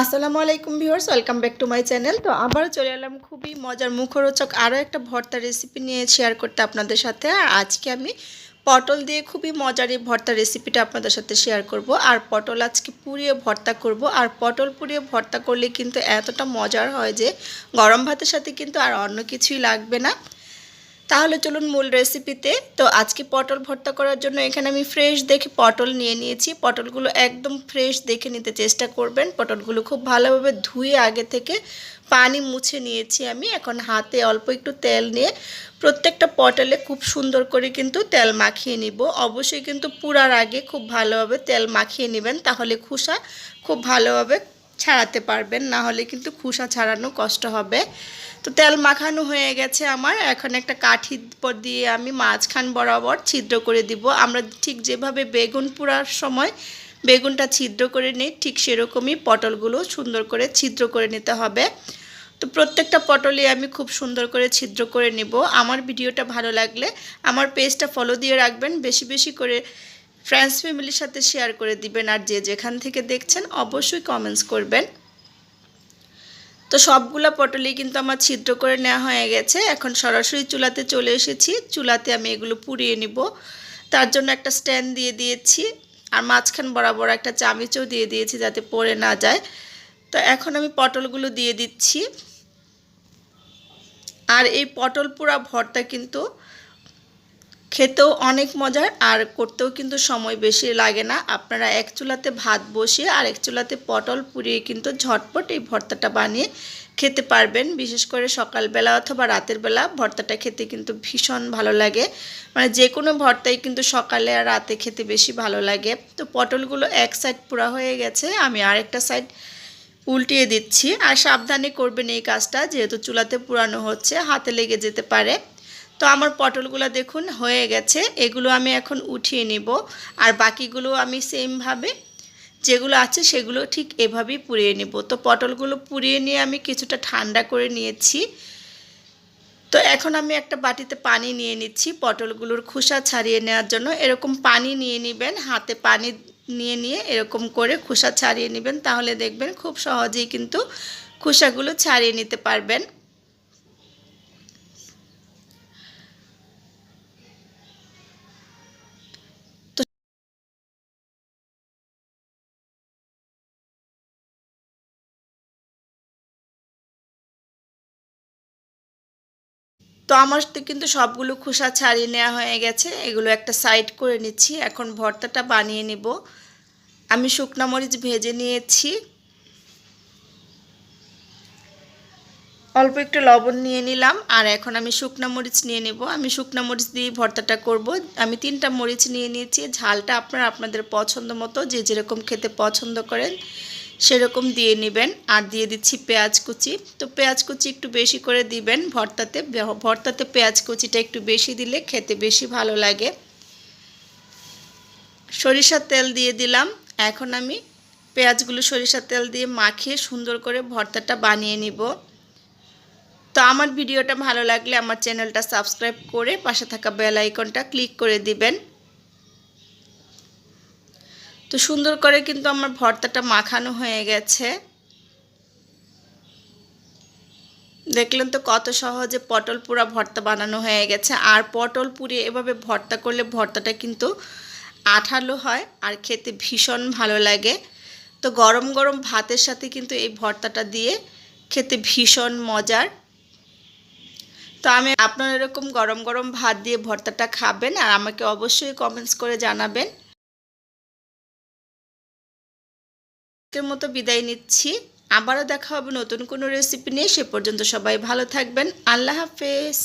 আসসালামু আলাইকুম viewers, welcome back to my channel. তো আবারও চলে এলাম খুবই মজার মুখরোচক আরও একটা ভর্তা রেসিপি নিয়ে শেয়ার করতে আপনাদের সাথে। আর আজকে আমি পটল দিয়ে খুবই মজার এই ভর্তা রেসিপিটা আপনাদের সাথে শেয়ার করব। আর পটল আজকে পুড়িয়ে ভর্তা করব। আর পটল পুড়িয়ে ভর্তা করলে কিন্তু এতটা মজার হয় যে গরম ভাতের সাথে কিন্তু আর অন্য কিছুই লাগবে না। তাহলে চলুন মূল রেসিপিতে। তো আজকে পটল ভর্তা করার জন্য এখানে আমি ফ্রেশ দেখে পটল নিয়ে নিয়েছি। পটলগুলো একদম ফ্রেশ দেখে নিতে চেষ্টা করবেন। পটলগুলো খুব ভালোভাবে ধুয়ে আগে থেকে পানি মুছে নিয়েছি আমি। এখন হাতে অল্প একটু তেল নিয়ে প্রত্যেকটা পটলে খুব সুন্দর করে কিন্তু তেল মাখিয়ে নিব। অবশ্যই কিন্তু পুরার আগে খুব ভালোভাবে তেল মাখিয়ে নেবেন, তাহলে খোসা খুব ভালোভাবে ছাড়াতে পারবেন, না হলে কিন্তু খোসা ছাড়ানো কষ্ট হবে। তো তেল মাখানো হয়ে গেছে আমার। এখন একটা কাঠি দিয়ে আমি মাঝখান বরাবর ছিদ্র করে দিব। আমরা ঠিক যেভাবে বেগুন পোড়ার সময় বেগুনটা ছিদ্র করে নিই, ঠিক সেরকমই পটলগুলো সুন্দর করে ছিদ্র করে নিতে হবে। তো প্রত্যেকটা পটলই আমি খুব সুন্দর করে ছিদ্র করে নিব। আমার ভিডিওটা ভালো লাগলে আমার পেজটা ফলো দিয়ে রাখবেন, বেশি বেশি করে ফ্রেন্ডস ফ্যামিলির সাথে শেয়ার করে দিবেন। আর যে যেখান থেকে দেখছেন অবশ্যই কমেন্টস করবেন। তো সবগুলা পটলই কিন্তু আমার ছিদ্র করে নেওয়া হয়ে গেছে। এখন সরাসরি চুলাতে চলে এসেছি। চুলাতে আমি এগুলো পুড়িয়ে নিব। তার জন্য একটা স্ট্যান্ড দিয়ে দিয়েছি, আর মাঝখান বরাবর একটা চামচও দিয়ে দিয়েছি যাতে পড়ে না যায়। তো এখন আমি পটলগুলো দিয়ে দিচ্ছি। আর এই পটল পোড়া ভর্তা কিন্তু খেতেও অনেক মজার, আর করতেও কিন্তু সময় বেশি লাগে না। আপনারা এক চুলাতে ভাত বসিয়ে আর এক চুলাতে পটল পুড়িয়ে কিন্তু ঝটপট এই ভর্তাটা বানিয়ে খেতে পারবেন। বিশেষ করে সকালবেলা অথবা রাতের বেলা ভর্তাটা খেতে কিন্তু ভীষণ ভালো লাগে। মানে যে কোনো ভর্তাই কিন্তু সকালে আর রাতে খেতে বেশি ভালো লাগে। তো পটলগুলো এক সাইড পোড়া হয়ে গেছে, আমি আরেকটা সাইড উল্টিয়ে দিচ্ছি। আর সাবধানে করবেন এই কাজটা, যেহেতু চুলাতে পোড়ানো হচ্ছে, হাতে লেগে যেতে পারে। তো আমার পটলগুলো দেখুন হয়ে গেছে। এগুলো আমি এখন উঠিয়ে নিব। আর বাকিগুলো আমি সেমভাবে যেগুলো আছে সেগুলো ঠিক এভাবেই পুড়িয়ে নিব। তো পটলগুলো পুড়িয়ে নিয়ে আমি কিছুটা ঠান্ডা করে নিয়েছি। তো এখন আমি একটা বাটিতে পানি নিয়ে নিচ্ছি পটলগুলোর খোসা ছাড়িয়ে নেওয়ার জন্য। এরকম পানি নিয়ে নেবেন, হাতে পানি নিয়ে নিয়ে এরকম করে খোসা ছাড়িয়ে নেবেন, তাহলে দেখবেন খুব সহজেই কিন্তু খোসাগুলো ছাড়িয়ে নিতে পারবেন। তো আমার তো কিন্তু সবগুলো খোসা ছাড়িয়ে নেওয়া হয়ে গেছে। এগুলো একটা সাইড করে নিচ্ছি। এখন ভর্তাটা বানিয়ে নিব। আমি শুকনো মরিচ ভেজে নিয়েছি, অল্প একটু লবণ নিয়ে নিলাম। আর এখন আমি শুকনো মরিচ নিয়ে নেব। আমি শুকনো মরিচ দিয়ে ভর্তাটা করব। আমি 3টা মরিচ নিয়ে নিয়েছি। ঝালটা আপনারা আপনাদের পছন্দ মতো যে যেরকম খেতে পছন্দ করেন সেরকম দিয়ে নেবেন। আর দিয়ে দিচ্ছি পেঁয়াজ কুচি। তো পেঁয়াজ কুচি একটু বেশি করে দিবেন ভর্তাতে। ভর্তাতে পেঁয়াজ কুচিটা একটু বেশি দিলে খেতে বেশি ভালো লাগে। সরিষার তেল দিয়ে দিলাম। এখন আমি পেঁয়াজগুলো সরিষার তেল দিয়ে মাখিয়ে সুন্দর করে ভর্তাটা বানিয়ে নিব। তো আমার ভিডিওটা ভালো লাগলে আমার চ্যানেলটা সাবস্ক্রাইব করে পাশে থাকা বেল আইকনটা ক্লিক করে দিবেন। তো সুন্দর করে কিন্তু আমার ভর্তাটা মাখানো হয়ে গেছে। দেখলেন তো কত সহজে পটল পোড়া ভর্তা বানানো হয়ে গেছে। আর পটল পুড়িয়ে এভাবে ভর্তা করলে ভর্তাটা কিন্তু আঠালো হয় আর খেতে ভীষণ ভালো লাগে। তো গরম গরম ভাতের সাথে কিন্তু এই ভর্তাটা দিয়ে খেতে ভীষণ মজার। তো আমি আপনারা এরকম গরম গরম ভাত দিয়ে ভর্তাটা খাবেন আর আমাকে অবশ্যই কমেন্টস করে জানাবেন। আজকের মতো বিদায় নিচ্ছি। আবারও দেখা হবে নতুন কোনো রেসিপি নিয়ে। সে পর্যন্ত সবাই ভালো থাকবেন। আল্লাহ হাফেজ।